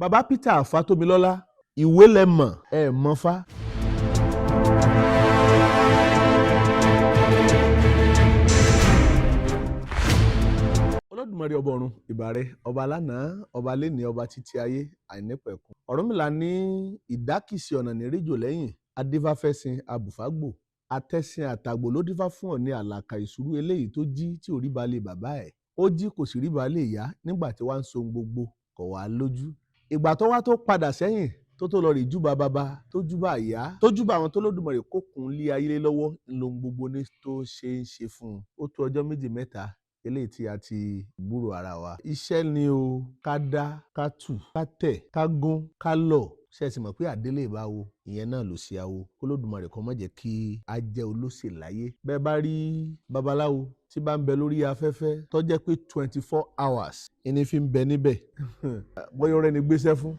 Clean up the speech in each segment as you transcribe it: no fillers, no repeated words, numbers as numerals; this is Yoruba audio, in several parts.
Bàbá Peter Fatomilola, ìwé lẹ mọ̀ ẹ mọ̀ fá. Olódùmarè ọba ọ̀run ìbà rẹ, ọba lánàá, ọba lénìí, ọba títí ayé àìnípẹ̀kun. Ọ̀rúnmìlà ní ìdákìsí ọ̀nà nírìjò lẹ́yìn, adífáfẹ́sìn abùfágbò, atẹ́sìn àtàgbò ló dífá fún Ọọ̀ni àlàkà ìṣúrú eléyìí tó jí tí ò rí balẹ̀ bàbá ẹ̀. Ó jí kò sì rí balẹ̀ ìyá nígbà tí wàá ń so gbogbo kọ̀ wá lójú. Ìgbà tó wá tó padà sẹ́yìn tó lọ rí júbà bàbá tó júbà ìyá tó júbà àwọn tó lódùmarè kókun lé ayé lọ́wọ́ ńlọhun gbogbo ní tó ṣe ń ṣe fún un. Ó tó ọjọ́ méjì mẹ́ta eléyìí tí a ti gbúrò ara wa. Iṣẹ́ ni o, ká dá, ká tù, ká tẹ̀, ká gún, ká lọ̀. Ṣé ẹ sì mọ̀ pé àdélé ìbáwo ìyẹn náà ló ṣe awo. Olódùmarè kó má jẹ́ kí a jẹ́ olóṣèlú láyé. Bẹ́ẹ̀ bá rí babaláwo tí bá ń bẹ lórí afẹ́fẹ́ tó jẹ́ pé 24 hours ẹni fi ń bẹ níbẹ̀ bóyá ọ̀rẹ́ ni gbéṣẹ́ fún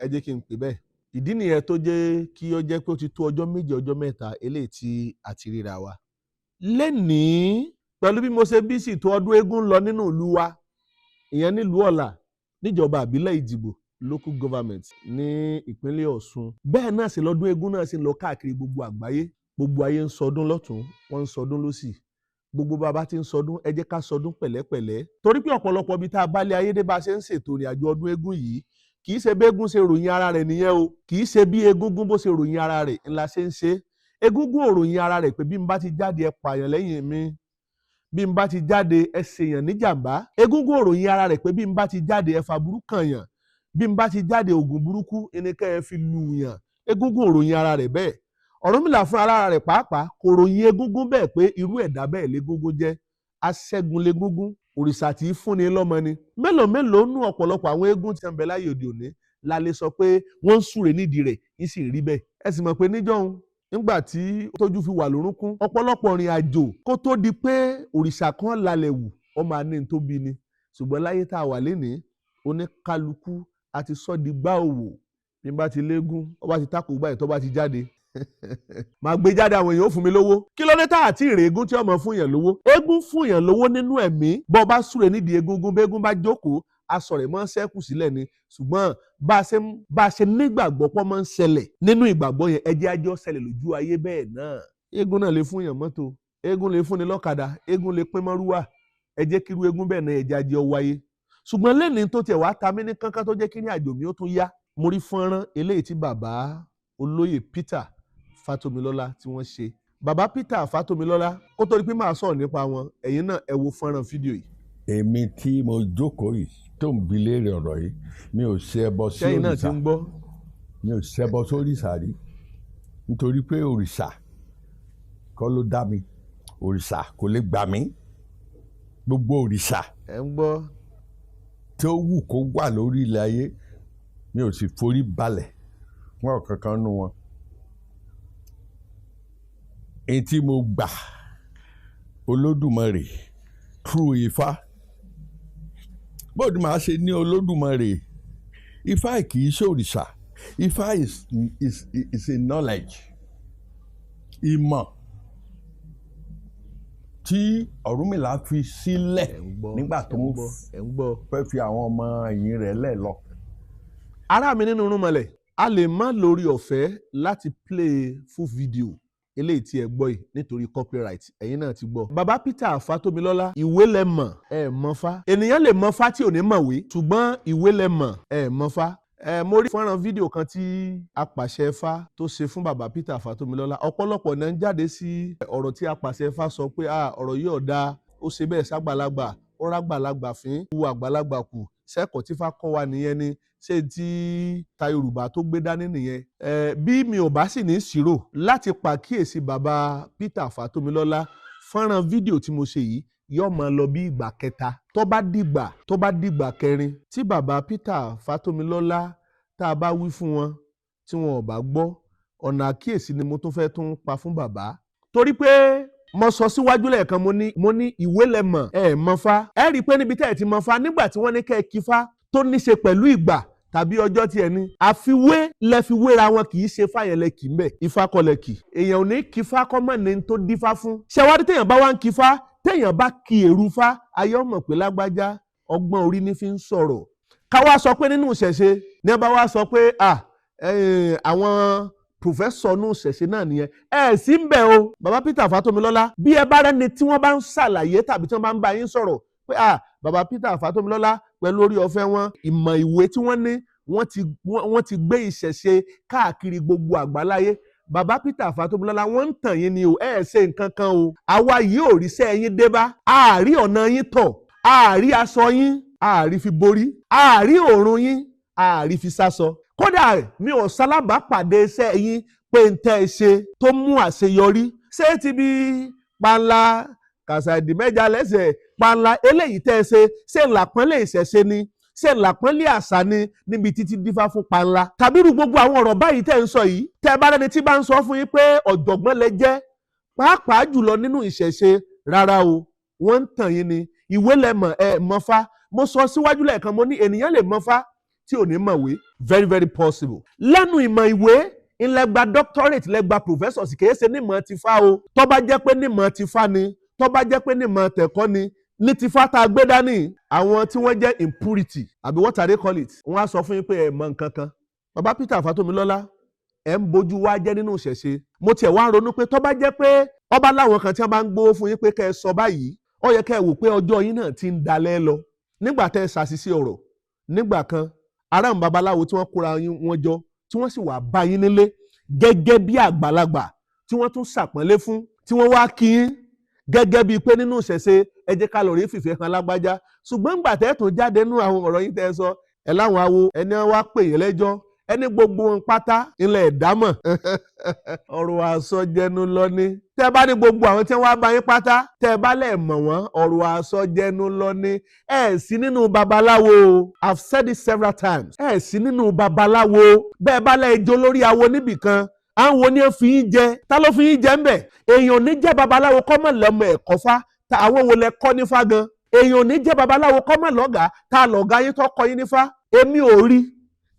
ẹ jẹ́ kí n pè bẹ́ẹ̀. Ìdí nìyẹn tó jẹ́ kí ó jẹ́ pé ó ti tó ọjọ́ méje ọjọ́ mẹ́ta eléyìí tí a ti ríra wa. Lénìí pẹ̀lú bí mo ṣe bí sì tó ọdún eégún lọ nínú ìlú wa ìyẹn nílùú Ọ̀là níjọba àbílẹ̀ Ìjìgbò local government ní ìpínlẹ̀ Ọ̀ṣun. Bẹ́ẹ̀ náà sì lọ́dún eégún náà sì ń lọ káàkiri gbogbo àgbáyé. Gbogbo ayé ń sọdún lọ́tún wọ́n ń sọdún lósì. Gbogbo bàbá tí ń sọdún ẹ jẹ́ ká sọdún pẹ̀lẹ́pẹ̀lẹ́. Torí pé ọ̀pọ̀lọpọ̀ ibi tá a bá lé ayé dé bá a ṣe ń ṣètò ìrìn àjò ọdún eégún yìí kì í ṣe bí eégún ṣe ròyìn ara rẹ̀ nìyẹn o. Kì í ṣe bí egúngún bó ṣe ròyìn ara rẹ̀ ńlá ṣe ń ṣe. Egúngún ò ròyìn ara rẹ̀ pé bí n bá ti jáde ẹ pààyàn lẹ́yìn mi, bí n bá ti jáde ẹ ṣèyàn níjàmbá. Egúngún ò ròyìn ara rẹ̀ pé bí n bá ti jáde ẹ fàbúrú kànyàn, bí n bá ti jáde ògùn burúkú ẹnikẹ́ ẹ fi lùyàn. Egúngún ò ròyìn ara rẹ̀ bẹ́ẹ̀. Ọ̀rúnmìlà fún ara rẹ̀ pàápàá kò ròyìn egúngún bẹ́ẹ̀ pé irú ẹ̀dá bẹ́ẹ̀ légúngún jẹ́. Aṣẹ́gun légúngún, òrìṣà tí í fúnni lọ́mọ ni. Mélòó mélòó nú ọ̀pọ̀lọpọ̀ àwọn eégún tí ń bẹ láyé òde òní la lè sọ pé wọ́n ń súre nídìí rẹ̀ ń sì rí bẹ́ẹ̀. Ẹ sì mọ̀ pé níjọ́un nígbà tí tójú fi wà lórúnkún ọ̀pọ̀lọpọ̀ rìn àjò kó tó di pé òrìṣà kan lálẹ́ wù ó máa ní tó bí ni. Ṣùgbọ́n láyé tá a wà lénìí oníkálukú a ti sọ di gbá òwò. Bí n bá ti léégún ó bá ti tákò gbá ẹ̀ tó bá ti jáde máa gbé jáde àwọn èèyàn ó fún mi lówó. Kí ló dé tá àti ìrè eégún tí ọmọ fún yàn lówó? Eégún fún yàn lówó nínú ẹ̀mí. Bọ́ bá súre nídìí egúngún bégún bá jókòó aṣọ rẹ̀ máa ń ṣẹ́kù sílẹ̀ ni. Ṣùgbọ́n bá a ṣe nígbàgbọ́ pọ́ máa ń ṣẹlẹ̀ nínú ìgbàgbọ́ yẹn ẹ jẹ́ ajọ́ ṣẹlẹ̀ lójú ayé bẹ́ẹ̀ náà. Eégún náà lè fún yàn mọ́tò, eégún lè fúnni lọ́kadà, eégún lè pín mọ́rúwà. Ẹ jẹ́ kí irú eégún bẹ́ẹ̀ náà ẹ jẹ́ ajọ́ wáyé. Ṣùgbọ́n lẹ́ni tó tiẹ̀ wá ta mí ní kánkán tó jẹ́ kí ní àjò mi ó tún yá. Mo rí fọ́nrán eléyìí tí bàbá olóyè Peter Fatomilola tí wọ́n ṣe. Bàbá Peter Fatomilola kó tó di pé máa sọ̀rọ̀ nípa wọn ẹ̀yin náà ẹ wo fọ́nrán fídíò yìí. Èmi tí mo jókòó yìí tó ń bi léèrè ọ̀rọ̀ yìí mi ò ṣẹbọ sí òrìṣà. Sẹ́yìn náà ti ń gbọ́. Mi ò ṣẹbọ sí òrìṣà rí nítorí pé òrìṣà kọ́ ló dá mi, òrìṣà kò lè gbà mí. Gbogbo òrìṣà ẹ ń gbọ́ tó wù kó wà lórí ilẹ̀ ayé mi ò sì forí balẹ̀ fún ọ̀kankan nínú wọn. Èyí tí mo gbà Olódùmarè through Ifá. Bóòdù máa ṣe ní Olódùmarè, Ifá kì í ṣe òrìṣà. Ifá is a knowledge, ìmọ̀ tí Ọ̀rúnmìlà fi sílẹ̀ nígbà tó ń fẹ́ fi àwọn ọmọ ẹ̀yìn rẹ̀ lẹ̀ lọ. Ará mi nínú irúnmọlẹ̀ a lè má lórí ọ̀fẹ́ láti play full video eléyìí tí ẹ gbọ́ yìí nítorí copyright ẹ̀yin náà ti gbọ́. Bàbá Peter Fatomilola ìwé lẹ mọ̀ ẹ mọ̀ fá. Ènìyàn lè mọ̀ fá tí ò ní mọ̀wé ṣùgbọ́n ìwé lẹ mọ̀ ẹ mọ̀ fá. Mo rí fọ́nrán fídíò kan tí apàṣẹ Ifá tó ṣe fún bàbá Peter Fatomilola. Ọ̀pọ̀lọpọ̀ náà ń jáde sí ọ̀rọ̀ tí apàṣẹ Ifá sọ pé ọ̀rọ̀ yìí ò dáa, ó ṣe bẹ́ẹ̀ ságbàlagbà, ó rágbàlagbà fín, wú àgbàlagbà kù, sẹ́kọ̀ọ́ tí Ifá kọ́ wa nìyẹn ni, ṣé tí ta Yorùbá tó gbé dání nìyẹn. Bí mi ò bá sì ní ṣírò láti pàkíyèsí bàbá Peter Fatomilola fọ́nrán fídíò tí mo ṣe yìí yóò máa lọ bí ìgbà kẹta tó bá dìgbà kẹrin tí bàbá Peter Fatomilola tá a bá wí fún wọn tí wọn ò bá gbọ́ ọ̀nà àkíyèsí ni mo tún fẹ́ tún pa fún bàbá. Torí pé mo sọ síwájú lẹ́ẹ̀kan mo ní ìwé lẹ mọ̀ ẹ mọ̀ fá. Ẹ rí i pé níbi tẹ́ ẹ ti mọ̀ fá nígbà tí wọ́n ní kẹ́ ẹ kí fá tó ní ṣe pẹ̀lú ìgbà tàbí ọjọ́ tí ẹ ní. Àfiwé lẹ fi wéra wọn kì í ṣe fáyẹn lẹ kì í mbẹ̀. Ifá kọ́ lẹ kì. Èèyàn ò ní kí fá kọ́ mọ̀ ní tó dífá fún. Ṣẹ̀wádìí téèyàn bá wá ń kí fá téèyàn bá kí èrú fá ayé ọmọ pé lágbájá ọgbọ́n orí ní fi ń sọ̀rọ̀. Ká wá sọ pé nínú ìṣẹ̀ṣe ní bá wá sọ pé àwọn pòfẹ́sọ̀ nù ṣẹ̀ṣẹ̀ náà nìyẹn sí ń bẹ̀ o bàbá Peter Fatomilola bí ẹ bá rẹ́ni tí wọ́n bá ń ṣàlàyé tàbí tí wọ́n bá ń bá yín sọ̀rọ̀ pé bàbá Peter Fatomilola pẹ̀lú orí ọ̀fẹ́ wọn ìmọ̀ ìwé tí wọ́n ní wọ́n ti gbé ìṣẹ̀ṣe káàkiri gbogbo àgbáláyé bàbá Peter Fatomilola wọ́n ń tàn yín ni o ṣe nǹkan kan o àwa yìí ò ríṣẹ́ yín dé bá àárí ọ̀nà yín tọ̀ àárí aṣọ yín àárí fi borí àárí òórùn yín àárí fi sásọ kódà mi ò sálábàápàdé iṣẹ́ yín pé ń tẹ́ ẹ ṣe tó mú àṣeyọrí ṣé ti bí panla kàṣàìdì mẹ́ja lẹ́sẹ̀ panla eléyìí tẹ́ ẹ ṣe làpọ́nlé ìṣẹ̀ṣe ni ṣe làpọ́nlé àṣà ni níbi títí dífá fún panla tàbí irú gbogbo àwọn ọ̀rọ̀ báyìí tẹ́ ń sọ yìí tẹ́ bá rẹni tí bá ń sọ fún yín pé ọ̀jọ̀gbọ́n lẹ jẹ́ pàápàá jùlọ nínú ìṣẹ̀ṣe rárá o wọ́n ń tàn yín ni ìwé lẹ́mọ̀ mọ́fá mo sọ síwájú lẹ́ẹ̀kan mo ní ènìyàn lè mọ́fá tí ò ní mọ̀wé very very possible lẹ́nu ìmọ̀ ìwé ńlẹ́gba doctorate lẹ́gba professor sì kìí ṣe nímọ̀ ti fá o tó bá jẹ́ pé nímọ̀ ti fá ni tó bá jẹ́ pé nímọ̀ tẹ̀kọ́ ni ní ti fá tá a gbé dání àwọn tí wọ́n jẹ́ impurity àbí what they call it wọ́n á sọ fún yín pé ẹ mọ̀ nǹkan kan bàbá Peter Fatomilola ẹ̀ ń bójú wá jẹ́ nínú ìṣẹ̀ṣe mo tiẹ̀ wá ronú pé tó bá jẹ́ pé ọba láwọn kan tí wọ́n bá ń gbowó fún yín pé kẹ́ ẹ sọ báyìí ó yẹ kẹ́ ẹ wò pé ọjọ́ yín náà ti ń dalẹ̀ lọ nígbà tẹ́ ẹ ṣàṣìṣe ọ̀rọ̀ nígbà kan ará àwọn babaláwo tí wọ́n kóra wọn jọ tí wọ́n sì wá bá yín nílé gẹ́gẹ́ bí àgbàlagbà tí wọ́n tún ṣàpọ́nlé fún tí wọ́n wá kí yín gẹ́gẹ́ bíi pé nínú ìṣẹ̀ṣe ẹ jẹ́ ká lọ rí fìfẹ́ kan lágbájá ṣùgbọ́n ńgbà tẹ́ tún jáde nínú àwọn ọ̀rọ̀ yín tẹ́ ẹ sọ ẹ láwọn awo ẹni wá pè yín lẹ́jọ́ ẹni gbogbo wọn pátá ilẹ̀ ẹ̀dámọ̀ ọ̀rọ̀ àsọjẹnu lọ ní tẹ́ bá ní gbogbo àwọn tí wọ́n bá yín pátá tẹ́ bá lẹ̀ mọ̀ wọ́n ọ̀rọ̀ àsọjẹnu lọ ní sí nínú babaláwo I've said it several times sí nínú babaláwo bẹ́ẹ̀ bá lẹ̀ jó lórí awo níbìkan àwọn wo ni ẹ fi yín jẹ ta ló fi yín jẹ ń bẹ̀ èèyàn ní jẹ́ babaláwo kọ́ mọ̀ lọ́mọ ẹ̀kọ́ fá ta àwọn wo lẹ kọ́ nífá gan èèyàn ní jẹ́ babaláwo kọ́ mọ̀ lọ́gàá ta lọ́gàá yín tó kọ́ yín nífá èmi ò rí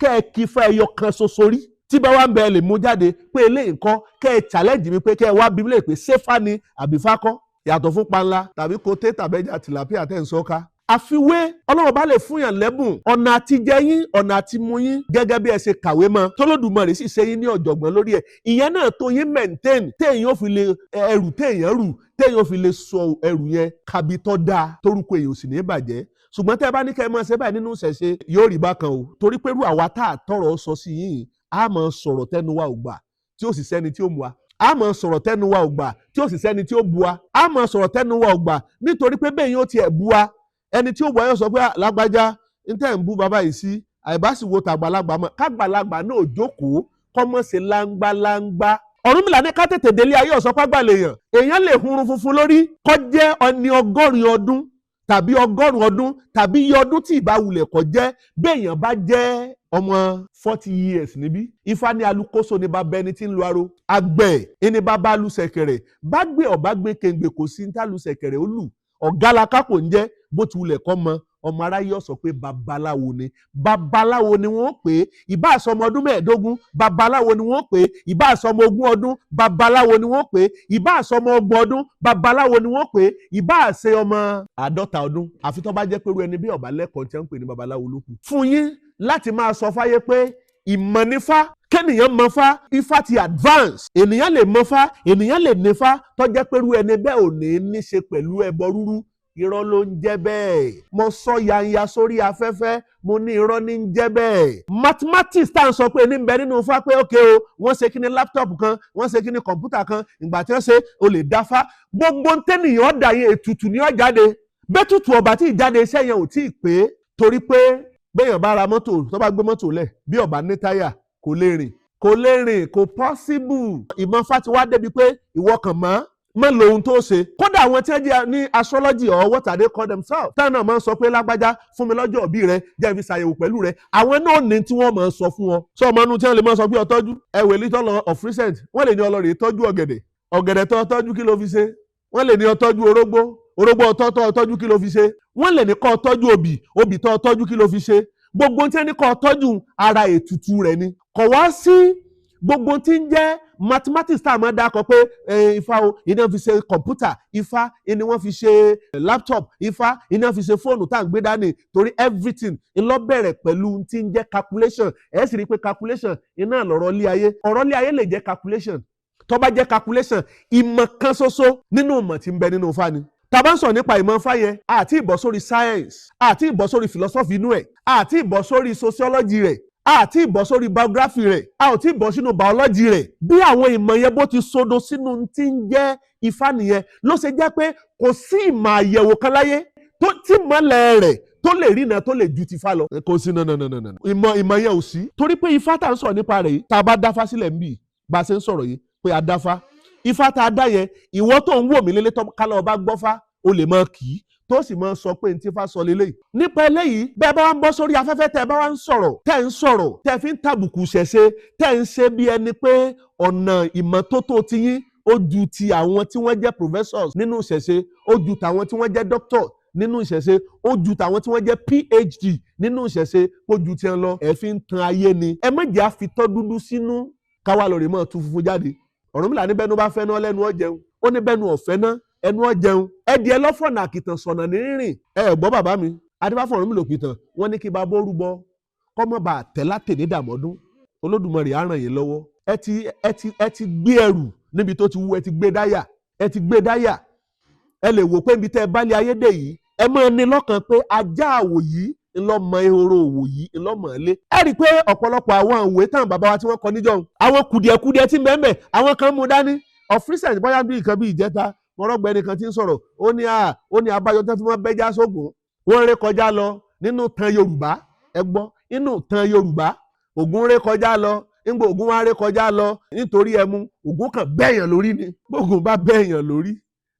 kẹ́ ẹ kí fẹ́ ẹyọ kan ṣoṣo rí tí bá wà ń bẹ lè mú jáde pé eléyìí nǹkan kẹ́ ẹ challenge mi pé kẹ́ ẹ wá bí mi lè pé ṣéfà ni àbí fákọ́ yàtọ̀ fún panla tàbí koté tàbẹ́jà tìlápíà tẹ̀ ń sọ́ka. àfiwé ọlọ́run bá lè fún yàn lẹ́bùn ọ̀nà àti jẹ yín ọ̀nà àti mu yín gẹ́gẹ́ bí ẹ ṣe kàwé mọ́ tólódùmarè sì ṣe yín ní ọ̀jọ̀gbọ́n lórí ẹ̀ ìyẹn náà tó yín maintain téèyàn fi lè ẹrù téèyàn fi lè sọ ẹrù yẹn kabi tó dáa torúkọ èèyàn ò sì ní bàjẹ́ ṣùgbọ́n tẹ́ ẹ bá ní kẹ́ ẹ máa ṣe báyìí nínú ìṣẹ̀ṣe yóò rí bákan o torí pé irú àwa tá a tọrọ sọ sí yìí a máa sọ̀rọ̀ tẹnu wa ò gbà tí ó sì sẹ́ni tí ó mu wa a máa sọ̀rọ̀ tẹnu wa ò gbà tí ó sì sẹ́ni tí ó bu wa a máa sọ̀rọ̀ tẹnu wa ò gbà nítorí pé bẹ́ẹ̀ yóò tiẹ̀ bu wa ẹni tí ó bu wa yóò sọ pé lágbájá ń tẹ̀ ń bú bàbá yìí sí àìbáṣìwò tàgbàlagbà mọ́ kágbàlagbà náà jókòó kọ́mọ́ ṣe láńgbáláńgbá Ọ̀rúnmìlà ní ká tètè délé ayé ọ̀sọ́págbà lèèyàn èèyàn lè hunrun funfun lórí kó jẹ́ ọni 100 ọdún tàbí 100 ọdún tàbí iye ọdún tí ìbá wulẹ̀ kó jẹ́ béèyàn bá jẹ́ ọmọ 40 years níbí ifá ní alukoso ní bá bẹni tí ń lu aro àgbẹ̀ ẹni bá bá lu ṣẹ̀kẹ̀rẹ̀ bá gbé ọ̀bá gbé kéńgbè kò sí ní tá lu ṣẹ̀kẹ̀rẹ̀ ó lù ọ̀gá la kápò ń jẹ́ bó ti wulẹ̀ kọ́ mọ ọmọ aráyé ó sọ pé babaláwo ni wọ́n pè é ìbá àsọmọ ọdún 15 babaláwo ni wọ́n pè é ìbá àsọmọ 20 ọdún babaláwo ni wọ́n pè é ìbá àsọmọ 30 ọdún babaláwo ni wọ́n pè é ìbá àṣẹ ọmọ 50 ọdún àfi tó bá jẹ́ pé irú ẹni bí ọ̀bá lẹ́kọ̀ọ́ tí wọ́n ń pè ní babaláwo ló kù. fún yín láti máa sọ fáyé pé ìmọ̀ nífá kẹ́nìyàn mọ̀fá ifá ti advance ènìyàn lè mọ̀fá ènìyàn lè nífá tó jẹ́ pé irú ẹni bẹ́ẹ̀ ò ní ṣe pẹ̀lú ẹbọ rúrú irọ́ ló ń jẹ́ bẹ́ẹ̀ mo sọ yanya sórí afẹ́fẹ́ mo ní irọ́ ní ń jẹ́ bẹ́ẹ̀ mathematics tá à ń sọ pé ní bẹ nínú fá pé ókè o wọ́n ṣe kíní laptop kan wọ́n ṣe kíní kọ̀ǹpútà kan ìgbà tí wọ́n ṣe o lè dáfá gbogbo tẹ́nìyàn ọ̀dà yẹn ètùtù ní ọ̀jáde bẹ́tùtù ọ̀bà tí ìjáde iṣẹ́ yẹn ò tí ì pé torí pé béèyàn bá ra mọ́tò tó bá gbé mọ́tò lẹ̀ bí ọ̀bà ní táyà kò lè rìn kò possible ìmọ̀ fá ti wá débi pé ìwọ kàn mọ́ lo ohun tó ṣe kódà àwọn tí wọ́n jẹ́ ní astrology or what they call themselves táwọn náà máa ń sọ pé lágbájá fún mi lọ́jọ́ òbí rẹ jẹ́ fi ṣàyẹ̀wò pẹ̀lú rẹ àwọn náà ní tí wọ́n máa ń sọ fún wọn sọ ọmọ inú tí wọ́n lè máa sọ pé ọtọ́jú ẹ̀wẹ̀ little of recent wọ́n lè ní ọlọ́rìí tọ́jú ọ̀gẹ̀dẹ̀ tó ọtọ́jú kí ló fi ṣe wọ́n lè ní ọtọ́jú orógbó ọtọ́jú kí ló fi ṣe wọ́n lè ní kọ́ ọtọ́jú obì tó ọtọ́jú kí ló fi ṣe gbogbo tí wọ́n ní kọ́ ọtọ́jú ara ètùtù rẹ̀ ni kò wá sí gbogbo tí ń jẹ́ mathematics tá a máa dákọ pé ifá o iná fi ṣe kọ̀ǹpútà, ifá ni wọ́n fi ṣe laptop, ifá iná fi ṣe fóònù tá à ń gbé dání, torí everything ńlọ bẹ̀rẹ̀ pẹ̀lú tí ń jẹ́ calculation. ẹ̀ sì rí i pé calculation iná lọ̀rọ̀ lé ayé. ọ̀rọ̀ lé ayé lè jẹ́ calculation. tó bá jẹ́ calculation, ìmọ̀ kan ṣoṣo nínú ìmọ̀ tí ń bẹ nínú ifá ni. tá a bá ń sọ nípa ìmọ̀ ifá yẹn, àti ìbọ̀ sórí science, àti ìbọ̀ sórí philosophy inú ẹ̀, àti ìbọ̀ sórí sociology rẹ̀, àti ìbọ̀ sórí biography rẹ̀, a ò tí ì bọ̀ sínú biology rẹ̀. bí àwọn ìmọ̀ yẹn bó ti sodo sínú tí ń jẹ́ ifá nìyẹn, ló ṣe jẹ́ pé kò sí ìmọ̀ àyẹ̀wò kan láyé tí mọ́lẹ̀ rẹ̀ tó lè rí iná tó lè ju ti ifá lọ. kò sí ìmọ̀ yẹn ò sí. torí pé ifá tá à ń sọ nípa rẹ̀ yìí, tá a bá dáfá sílẹ̀ ń bì bá a ṣe ń sọ̀rọ̀ yìí pé a dáfá, ifá tá a dá yẹn, ìwọ tó ń wò mí lélẹ́ kálọ̀ ọba gbọ́fá, o lè máa kì í tó sì máa sọ pé ní tí ifá sọ lélẹ́yìí. nípa eléyìí, bẹ́ẹ̀ bá wá ń bọ́ sórí afẹ́fẹ́, tẹ́ ẹ bá wá ń sọ̀rọ̀ tẹ́ ẹ fi ń tàbùkù ṣẹ̀ṣe, tẹ́ ẹ ń ṣe bí ẹni pé ọ̀nà ìmọ́tótó tiyín ó ju ti àwọn tí wọ́n jẹ́ professors nínú ìṣẹ̀ṣe, ó ju tàwọn tí wọ́n jẹ́ doctor nínú ìṣẹ̀ṣe, ó ju tàwọn tí wọ́n jẹ́ PhD nínú ìṣẹ̀ṣe, ó ju tiẹ̀ lọ. ẹ fi ń tan ayé ni. ẹ má jẹ́ àfitọ́ dúdú sínú káwá lórí mọ́ tu funfun jáde. Ọ̀rúnmìlà ní bẹ́nu bá fẹ́ ná lẹ́nu ó jẹun, ó ní bẹ́nu ọ̀fẹ́ ná ẹnu ó jẹun. ẹdìẹ lọ́fọ̀nà àkìtàn sọ̀nà ní rírìn. ẹ gbọ́ bàbá mi adébáfọ̀ Ọ̀rúnmìlà òpìtàn, wọ́n ní kí bàbá ó rúbọ kọ́mọ́ bá tẹ̀látẹ̀ ní dàmọ́dún, Olódùmarè á ràn yín lọ́wọ́. ẹ ti gbé ẹrù níbi tó ti wú, ẹ ti gbé dáyà. ẹ lè wò pé ibi tẹ́ ẹ bá lé ayé dé yìí, ẹ máa ní lọ́kàn pé ajá àwò yìí ńlọmọ ehoro òwò yìí ńlọmọ ilé. ẹ rí i pé ọ̀pọ̀lọpọ̀ àwọn òwe táwọn bàbá wa tí wọ́n kọ níjọ́, àwọn kùdìẹ̀kùdìẹ̀ tí mẹ́mẹ́ àwọn kan mú dání. of recent bóyá bí nǹkan bí ìjẹta, mọ́rọ́gbẹ́ni kan ti ń sọ̀rọ̀, ó ní abájọ tó fi mọ́ bẹ́já sógun, wọ́n ré kọjá lọ nínú tan Yorùbá. ẹ gbọ́, inú tan Yorùbá, Ògún ré kọjá lọ, nígbà Ògún wá ré kọjá lọ nítorí ẹmu, Ògún kan bẹ́ẹ̀yàn lórí ni. Ògún bá bẹ́ẹ̀yàn lórí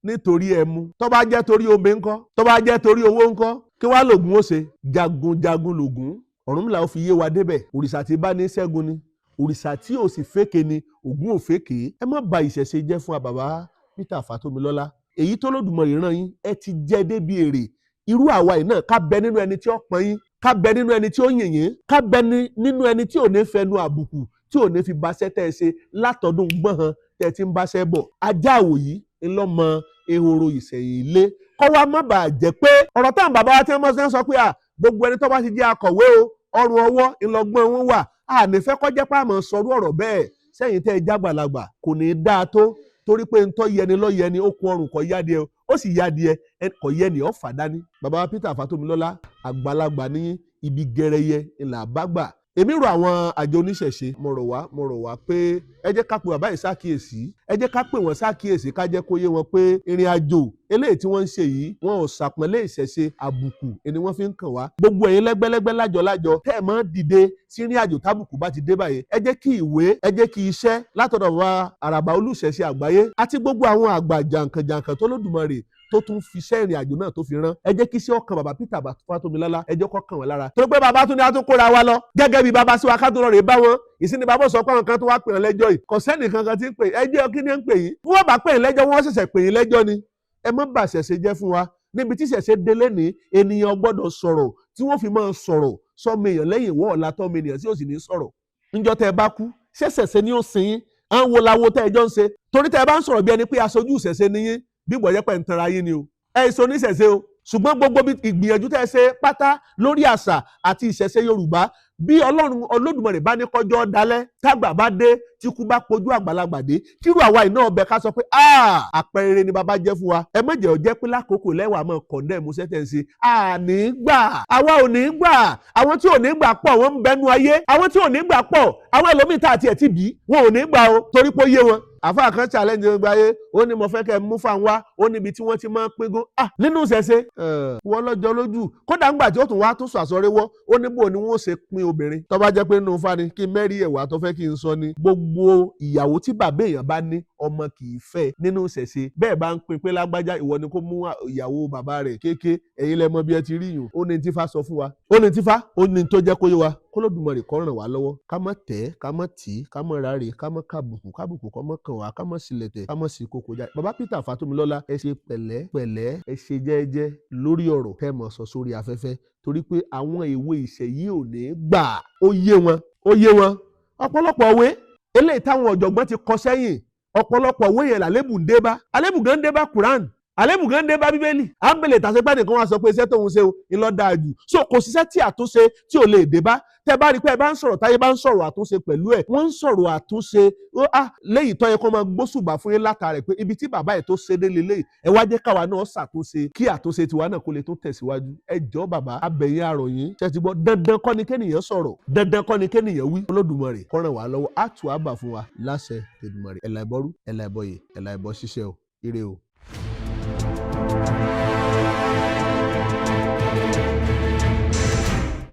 nítorí ẹmu, tó bá jẹ́ torí omi ńkọ́, tó bá jẹ́ torí owó ńkọ́, kí wá lògùn ó ṣe? Jagunjagun lògùn. Ọ̀rúnmìlà ó fi yé wa débẹ̀, òrìṣà tí bá ní ṣẹ́gun ni, òrìṣà tí ò sì féke ni, Ògún ò féke. ẹ má ba ìṣẹ̀ṣe jẹ́ fún bàbá Peter Fatomilola. èyí tó Olódùmarè rán yín, ẹ ti jẹ́ débi èrè. irú àwa yìí náà, ká bẹ nínú ẹni tí ó pọ́n yín, ká bẹ nínú ẹni tí ó yìn yín, ká bẹ nínú ẹni tí ò ní fẹnu àbùkù, tí ò ní fi baṣẹ́ tẹ́ ẹ ṣe látọdún gbọ́n tẹ́ ẹ ti ń baṣẹ́ bọ̀. ajá àwò yìí ńlọmọ ehoro ìṣẹ̀yìn ilé. kọ́ wa má bàa jẹ́ pé ọ̀rọ̀ táwọn bàbá wa tí wọ́n mọ̀ sọ pé gbogbo ẹni tó bá ti jẹ́ akọ̀wé o, ọrùn ọwọ́ ńlọgbọ́n wọn wà. ànífẹ́ kọ́ jẹ́ pé àmọ́ sọ̀rọ̀ ọ̀rọ̀ bẹ́ẹ̀ sẹ́yìn tẹ́ ẹ jágbàlagbà, kò ní í dáa tó, torí pé ntọ́ yẹni lọ́yẹni, ó kun ọrùn kọ́ yáde ẹ, ó sì yáde ẹ kọ́ yẹni ó fà dání. bàbá Peter Fatomilola, àgbàlagbà ní ibi gẹrẹyẹ ńlá bá gbà. èmi rò àwọn àjọ oníṣẹ̀ṣe, mo rọ̀ wá pé ẹ jẹ́ ká pe bàbá yìí ṣàkíyèsí, ẹ jẹ́ ká pè wọ́n ṣàkíyèsí, ká jẹ́ kó yé wọn pé ìrìn àjò eléyìí tí wọ́n ń ṣe yìí, wọn ò ṣàpọ́nlé ìṣẹ̀ṣe, àbùkù ni wọ́n fi ń kàn wá. gbogbo ẹ̀yin lẹ́gbẹ́lẹ́gbẹ́ lájọ tẹ́ ẹ̀ máa dìde sí ìrìn àjò tábùkù bá ti dé báyìí, ẹ jẹ́ kí ìwé, ẹ jẹ́ kí iṣẹ́ látọ̀dọ̀ wa Àràbà Olúṣẹ̀ṣe àgbáyé àti gbogbo àwọn àgbà jàǹkànjàǹkàn tó Olódùmarè tó tún fi iṣẹ́ ìrìn àjò náà tó fi rán, ẹ jẹ́ kí iṣẹ́ ọkàn bàbá Peter Fatomilola, ẹ jẹ́ kó kàn wọ́n lára. torí pé bàbá tún ní a tún kóra wa lọ gẹ́gẹ́ bí bàbá sí wa ká tó lọ rè bá wọn. ìsìn ni bàbá sọ pé àwọn kan tó wá pè é lẹ́jọ́ yìí, kò sẹ́nì kankan tí ń pè ẹjọ́ kí ni ń pè yín. bí wọ́n bá pè é lẹ́jọ́, wọ́n ṣẹ̀ṣẹ̀ pè yín lẹ́jọ́ ni. ẹ má bà ṣẹ̀ṣẹ̀ jẹ́ fún wa. níbi tí ṣẹ̀ṣẹ̀ délé ní, ènìyàn gbọ́dọ̀ sọ̀rọ̀ tí wọ́n fi máa sọ̀rọ̀ sọ́mọ èèyàn lẹ́yìn ìwọ́ ọ̀la tọ́mọ ènìyàn tí ó sì ní sọ̀rọ̀. níjọ́ tẹ́ ẹ bá kú, ṣẹ̀ṣẹ̀ ni ó sin yín, à ń wo lawo tẹ́ ẹ jọ ń ṣe. torí tẹ́ ẹ bá ń sọ̀rọ̀ bí ẹni pé aṣojú ìṣẹ̀ṣe ni yín, bí gbọ̀jẹ́pẹ̀ ń tanra yín ni o. ẹ sọ oníṣẹ̀ṣe o, ṣùgbọ́n gbogbo ìgbìyànjú tẹ́ ẹ ṣe pátá lórí àṣà àti ìṣẹ̀ṣe Yorùbá, bí Ọlọ́run Olódùmarè bá ní kọjọ́ dalẹ̀, tágbà bá dé, tíkú bá pojú àgbàlagbà dé, kírú àwa iná ọbẹ̀ ká sọ pé àpẹẹrẹ ni bàbá jẹ́ fún wa. ẹ má jẹ́ ó jẹ́ pé lákòókò lẹ́wàá máa kọ̀ndẹ́ẹ̀mù sẹ́tẹ̀ǹsì. àní gbà, àwa ò ní gbà. àwọn tí ò ní gbà pọ̀, wọ́n ń bẹnu ayé. àwọn tí ò ní gbà pọ̀, àwọn ẹlòmíì tá àti ẹ̀ ti bí, wọn ò ní gbà o, torí pé ó yé wọn. àfáà kan challenge gbogbo ayé, ó ní mo fẹ́ kẹ́ mú fáwọn wá, ó níbi tí wọ́n ti máa ń pínkún. nínú ìṣẹ̀ṣe wọ́n lọ́jọ́ lójú, kódà ńgbà tí ó tún wá tó sọ àsọríwọ́, ó ní bò ní wọ́n ṣe pín obìnrin. tó bá jẹ́ pé nínú Ifá ni, kí mẹ́rí ẹ̀wà tó fẹ́ kí n sọ ni, gbogbo ìyàwó tí bàbá èèyàn bá ní, ọmọ kì í fẹ́ nínú ìṣẹ̀ṣe. bẹ́ẹ̀ bá ń pín pé lágbájá ìwọ ni kó mú ìyàwó bàbá rẹ̀ kéèké, ẹ̀yin lẹ mọ̀ bí ẹ ti rí yùn. ó ní tífá sọ fún wa, ó ní tífá, ó ní tó jẹ́ kó yé wa. k'Olódùmarè kó ràn wá lọ́wọ́, ká má tẹ̀, ká má tì, ká má ráre, ká má kábùkù kó má kàn wá, ká má sílẹ̀tẹ̀, ká má sí kókó já. bàbá Peter Fatomilola, ẹ ṣe pẹ̀lẹ́, ẹ ṣe jẹ́ẹ́jẹ́ lórí ọ̀rọ̀ tẹ́ mọ̀ sọ sórí afẹ́fẹ́, torí pé àwọn èwe ìṣẹ̀yí ò ní gbà. ó yé wọn ọ̀pọ̀lọpọ̀ òwe eléyìí táwọn ọ̀jọ̀gbọ́n ti kọ sẹ́yìn ọ̀pọ̀lọpọ̀ òwe yẹn làlébù ń dé bá àlébù gan ń dé bá Quran àlébù gan ń dé bá Bíbélì à ń bèlè tàṣepẹ́ nìkan wá sọ pé iṣẹ́ tóun ṣe ńlọ dáa jù so kò síṣẹ́ tí àtúnṣe tí ò lè dé bá tẹ bá rí i pé ẹ bá ń sọ̀rọ̀ táyé bá ń sọ̀rọ̀ àtúnṣe pẹ̀lú ẹ̀ wọ́n ń sọ̀rọ̀ àtúnṣe léyìí tó yẹ kó máa gbóṣùbà fún yín látàrí pé ibi tí bàbá ẹ̀ tó ṣe dé lélẹ̀ ẹ wá jẹ́ káwa náà ṣàtúnṣe kí àtúnṣe tiwa náà kó lè tó tẹ̀síwájú ẹ jọ̀ọ́ bàbá abẹ̀yìn àròyìn ṣe ti gbọ́ dandan kọ́ ni kéèyàn sọ̀rọ̀ dandan kọ́ ni kéèyàn wí Olódùmarè kó ràn wá lọ́wọ́ á tù á bà fún wa láṣẹ Èdùmàrè ẹ̀là ìbọrú ẹ̀là ìbọyè ẹ̀là ìbọ ṣíṣẹ́ o ire o.